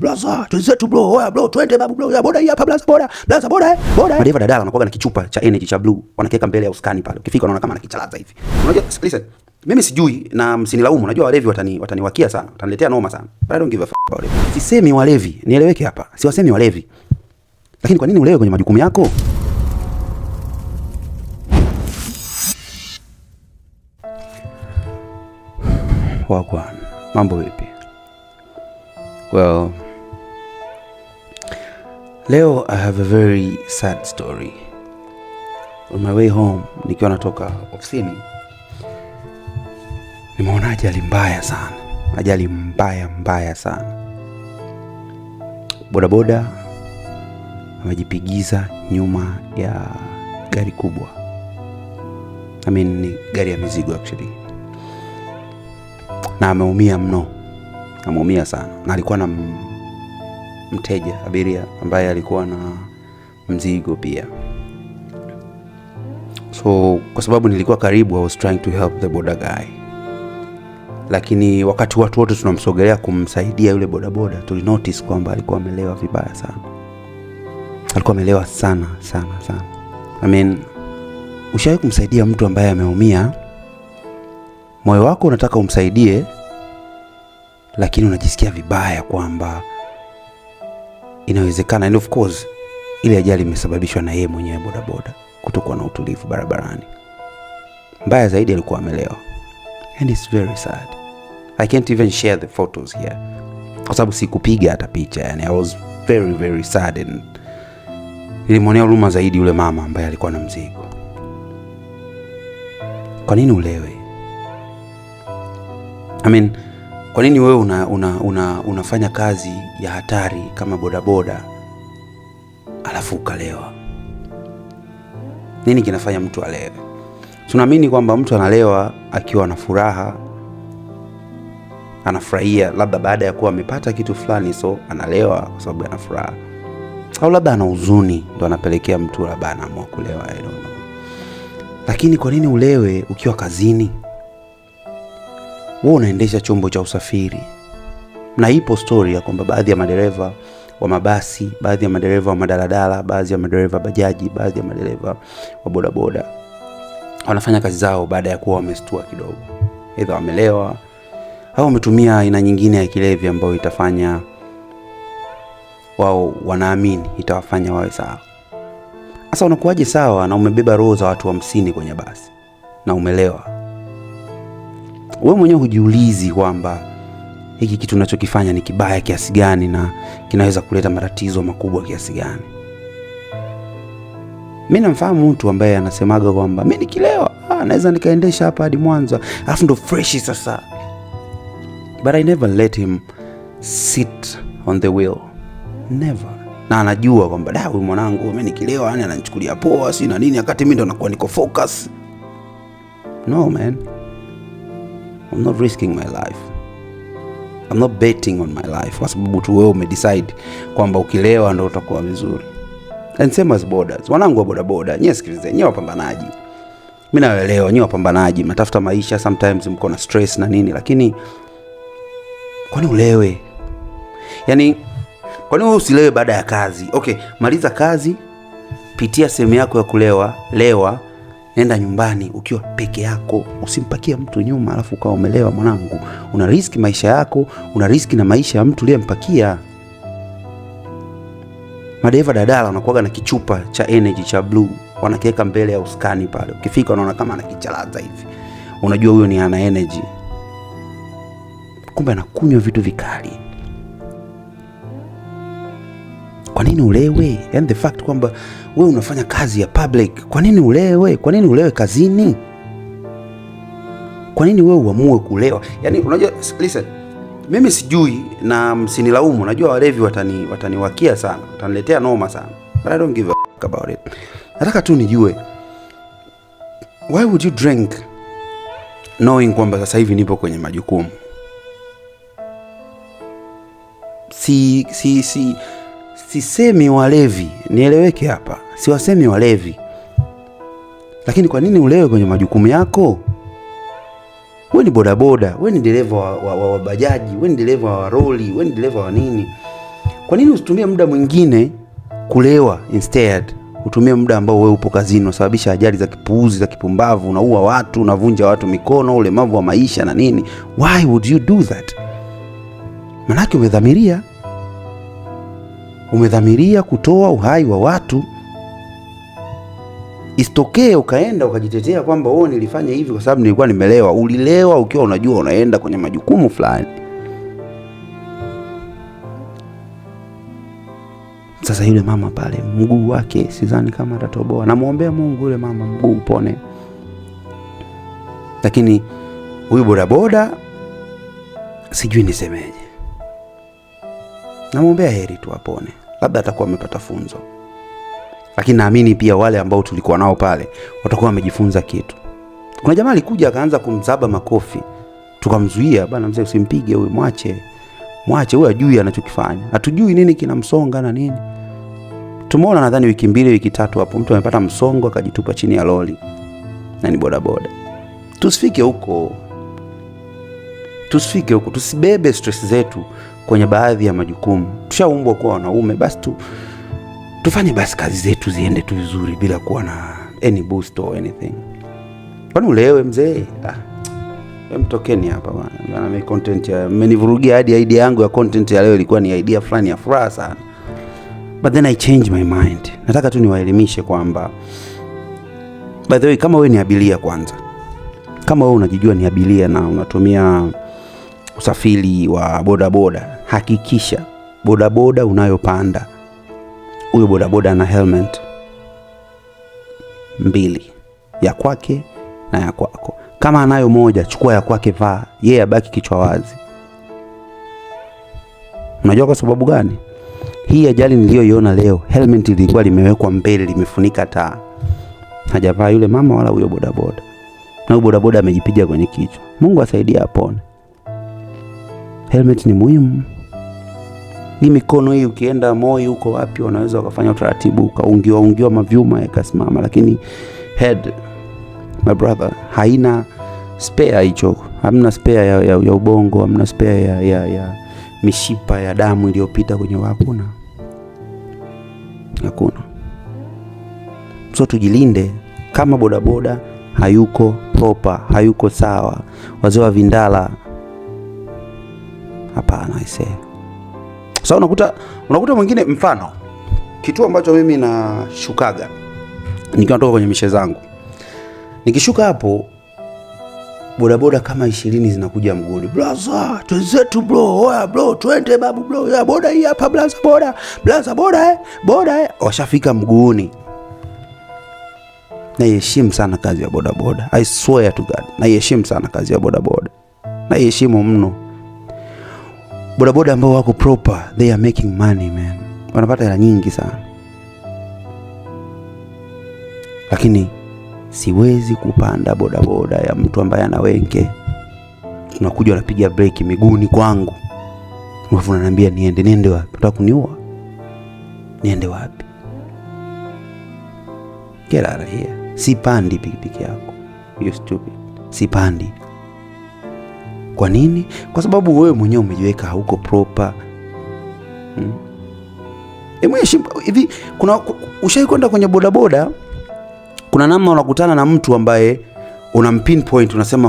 blaza, tuzetu bro, oya bro, twende babu bro, ya boda hii hapa blaza, blaza boda. Madeva dadala anakuwa na kichupa cha energy cha blue, wanakiweka mbele ya uskani pale. Ukifika unaona kama anakichalaza hivi. Unajua, listen, mimi sijui na msinilaumu, unajua walevi wataniwakia sana, wataniletea noma sana. But I don't give a fuck about it. Sisemi walevi, nieleweke hapa. Siwasemi walevi. Lakini kwa nini ulewe kwenye majukumu yako? Wagwan, mambo vipi? Well, leo I have a very sad story. On my way home, nikiwa natoka ofisini, nimeona ajali mbaya sana. Ajali mbaya sana. Bodaboda amejipigiza nyuma ya gari kubwa. I mean, ni gari ya mizigo actually. Na ameumia mno. Ameumia sana. Na alikuwa na mteja, abiria, ambaye alikuwa na mzigo pia. So, kwa sababu nilikuwa karibu, I was trying to help the boda guy. Lakini wakati watu wote tunamsogelea kumsaidia yule bodaboda, tulinotice kwamba alikuwa amelewa vibaya sana. Alikuwa amelewa sana. I mean, ushawahi kumsaidia mtu ambaye ameumia, moyo wako unataka umsaidie, lakini unajisikia vibaya kwamba inawezekana, and of course ile ajali imesababishwa na yeye mwenyewe bodaboda, kutokuwa na utulivu barabarani. Mbaya zaidi alikuwa amelewa. And it's very sad. I can't even share the photos here, kwa sababu sikupiga hata picha. Yani I was very sad, and nilimwonea huruma zaidi yule mama ambaye alikuwa na mzigo. Kwa nini ulewe? I mean, kwa nini wewe unafanya kazi ya hatari kama bodaboda alafu ukalewa? Nini kinafanya mtu alewe? Tunaamini kwamba mtu analewa akiwa na furaha, anafurahia, labda baada ya kuwa amepata kitu fulani, so analewa kwa sababu ana furaha. Au labda ana huzuni ndio anapelekea mtu labda anaamua kulewa, I don't know. Lakini kwa nini ulewe ukiwa kazini? Wewe unaendesha chombo cha usafiri. Na ipo story ya kwamba baadhi ya madereva wa mabasi, baadhi ya madereva wa madaladala, baadhi ya madereva bajaji, baadhi ya madereva wa bodaboda wanafanya kazi zao baada ya kuwa wamestua kidogo. Either wamelewa au wametumia aina nyingine ya kilevi ambayo itafanya wao wanaamini itawafanya wawe sawa. Sasa unakuaje sawa na umebeba roho za watu 50 kwenye basi na umelewa? Wewe mwenyewe hujiulizi kwamba hiki kitu unachokifanya ni kibaya kiasi gani na kinaweza kuleta matatizo makubwa kiasi gani? Mimi namfahamu mtu ambaye anasemaga kwamba mimi nikilewa naweza nikaendesha hapa hadi Mwanza, alafu ndo fresh sasa. But I never let him sit on the wheel. Never. Na anajua kwamba huyu mwanangu mimi nikilewa yani ananichukulia poa si na nini, wakati mimi ndo nakuwa niko focus. No man. I'm not risking my life. I'm not betting on my life kwa sababu tu wewe umedecide kwamba ukilewa ndo utakuwa vizuri. And same as borders. Wanangu wa bodaboda, nyie sikilize, nyie wapambanaji. Mimi naelewa nyie wapambanaji, mnatafuta maisha, sometimes mko na stress na nini, lakini kwa nini ulewe? Yani kwa nini usilewe baada ya kazi? Okay, maliza kazi, pitia sehemu yako ya kulewa, lewa, nenda nyumbani ukiwa peke yako, usimpakie mtu nyuma alafu ukawa umelewa mwanangu. Una risk maisha yako, una risk na maisha ya mtu uliyempakia. Madeva dadala wanakuwa na kichupa cha energy cha blue, wanakiweka mbele ya uskani pale. Ukifika unaona kama anakichalaza hivi. Unajua huyo ni ana energy. Kumbe anakunywa vitu vikali. Kwa nini ulewe? And the fact kwamba wewe unafanya kazi ya public, kwa nini ulewe? Kwa nini ulewe kazini? Kwa nini wewe uamue kulewa? Yani unajua, listen, mimi sijui na msinilaumu, najua walevi wataniwakia sana, wataniletea noma sana. But I don't give a fuck about it. Nataka tu nijue, why would you drink knowing kwamba sasa hivi nipo kwenye majukumu? Sisemi walevi, nieleweke hapa. Siwasemi walevi. Lakini kwa nini ulewe kwenye majukumu yako? Wewe ni bodaboda, wewe ni dereva wa bajaji, wewe ni dereva wa roli, wewe ni dereva wa nini? Kwa nini usitumie muda mwingine kulewa instead? Utumie muda ambao wewe upo kazini, unasababisha ajali za kipuuzi, za kipumbavu, unaua watu, unavunja watu mikono, ulemavu wa maisha na nini. Why would you do that? Manake umedhamiria kutoa uhai wa watu. Isitokee ukaenda ukajitetea kwamba wewe nilifanya hivi kwa sababu nilikuwa nimelewa. Ulilewa ukiwa unajua unaenda kwenye majukumu fulani. Sasa yule mama pale, mguu wake sidhani kama atatoboa. Namuombea Mungu yule mama mguu upone. Lakini huyu bodaboda sijui nisemeje. Namuombea heri tu apone. Labda atakuwa amepata funzo. Lakini naamini pia wale ambao tulikuwa nao pale watakuwa wamejifunza kitu. Kuna jamaa alikuja akaanza kumzaba makofi. Tukamzuia, bana mzee usimpige huyu, mwache huyu ajui anachokifanya. Hatujui nini kinamsonga na nini. Tumeona nadhani wiki 2 wiki 3 hapo mtu amepata msongo akajitupa chini ya lori. Na ni bodaboda. Tusifike huko. Tusibebe stress zetu kwenye baadhi ya majukumu. Tushaumbwa kuwa wanaume, basi tufanye basi kazi zetu ziende tu vizuri bila kuwa na any boost or anything. Kwani ulewe mzee? Mtokeni hapa bwana. Mimi content ya mmenivurugia hadi idea yangu ya content ya leo ilikuwa ni idea fulani ya furaha sana. But then I changed my mind. Nataka tu niwaelimishe kwamba, by the way, kama wewe ni abiria kwanza, kama wewe unajijua ni abiria na unatumia usafiri wa bodaboda, hakikisha bodaboda unayopanda huyo bodaboda ana helmet 2, ya kwake na ya kwako. Kama anayo moja, chukua ya kwake vaa, yeye abaki kichwa wazi. Unajua kwa sababu gani? Hii ajali niliyoiona leo, helmet ilikuwa limewekwa mbele, limefunika taa. Hajavaa yule mama wala huyo bodaboda. Na huyo bodaboda amejipiga kwenye kichwa. Mungu asaidie apone. Helmet ni muhimu. Hii mikono hii ukienda Moi huko wapi wanaweza wakafanya utaratibu ukaungiwa mavyuma yakasimama, lakini head, my brother, haina spare hicho. Hamna spare ya ubongo, hamna spare ya mishipa ya damu iliyopita kwenye hakuna. So tujilinde. Kama bodaboda hayuko proper, hayuko sawa, wazee wa vindala, hapana aisee. So unakuta mwingine, mfano kitu ambacho mimi nashukaga nikiwa natoka kwenye mishe zangu, nikishuka hapo bodaboda kama 20 zinakuja mguuni. Blaza, twenzetu bro, oya bro, twende babu bro, ya boda hii hapa blaza boda, washafika mguuni. Naiheshimu sana kazi ya bodaboda. I swear to God, naiheshimu sana kazi ya bodaboda. Naiheshimu mno. Bodaboda ambao wako proper, they are making money man. Wanapata hela nyingi sana. Lakini siwezi kupanda bodaboda ya mtu ambaye ana wenge. Unakuja unapiga breki miguuni kwangu. Alafu unaniambia niende wapi? Unataka kuniua? Niende wapi? Get out of here. Sipandi pikipiki yako. You stupid. Sipandi. Kwa nini? Kwa sababu wewe mwenyewe umejiweka hauko proper. Hivi kuna ushakwenda kwenye bodaboda, kuna namna unakutana na mtu ambaye unampinpoint, unasema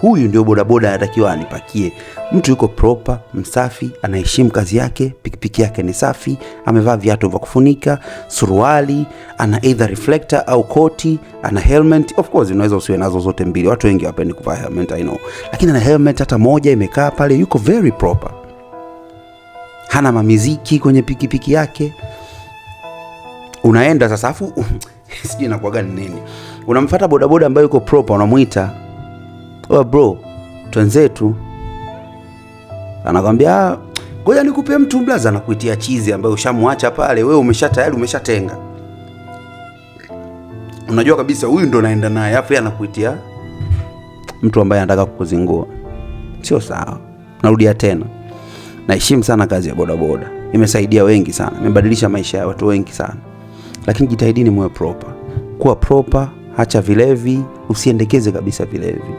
huyu ndio bodaboda anatakiwa anipakie. Mtu yuko proper, msafi, anaheshimu kazi yake, pikipiki yake ni safi, amevaa viatu vya kufunika, suruali, ana either reflector au koti, ana helmet. Of course unaweza usiwe nazo zote mbili. Watu wengi hawapendi kuvaa helmet, I know. Lakini ana helmet hata moja imekaa pale, yuko very proper. Hana mamiziki kwenye pikipiki yake. Unaenda sasa afu sijui inakuwa gani nini. Unamfuata bodaboda ambaye yuko proper, unamuita, "Oh bro, twenzetu." Anakwambia, "Ngoja nikupe mtu blaza," anakuitia chizi ambaye ushamwacha pale, wewe umeshatenga. Unajua kabisa huyu ndo naenda naye, afu yeye anakuitia mtu ambaye anataka kukuzingua. Sio sawa. Narudia tena. Naheshimu sana kazi ya bodaboda. Imesaidia wengi sana. Imebadilisha maisha ya watu wengi sana. Lakini jitahidini muwe proper. Kuwa proper, acha vilevi, usiendekeze kabisa vilevi.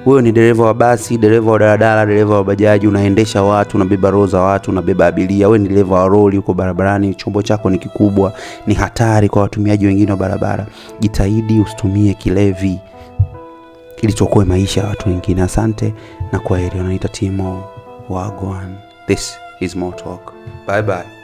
Wewe ni dereva wa basi, dereva wa daladala, dereva wa bajaji, unaendesha watu, unabeba roho za watu, unabeba abiria. Wewe ni dereva wa lori huko barabarani, chombo chako ni kikubwa, ni hatari kwa watumiaji wengine wa barabara. Jitahidi usitumie kilevi ili tuokoe maisha ya watu wengine. Asante na kwaheri. Naitwa Timo Wagwan. This is More Talk. Bye bye.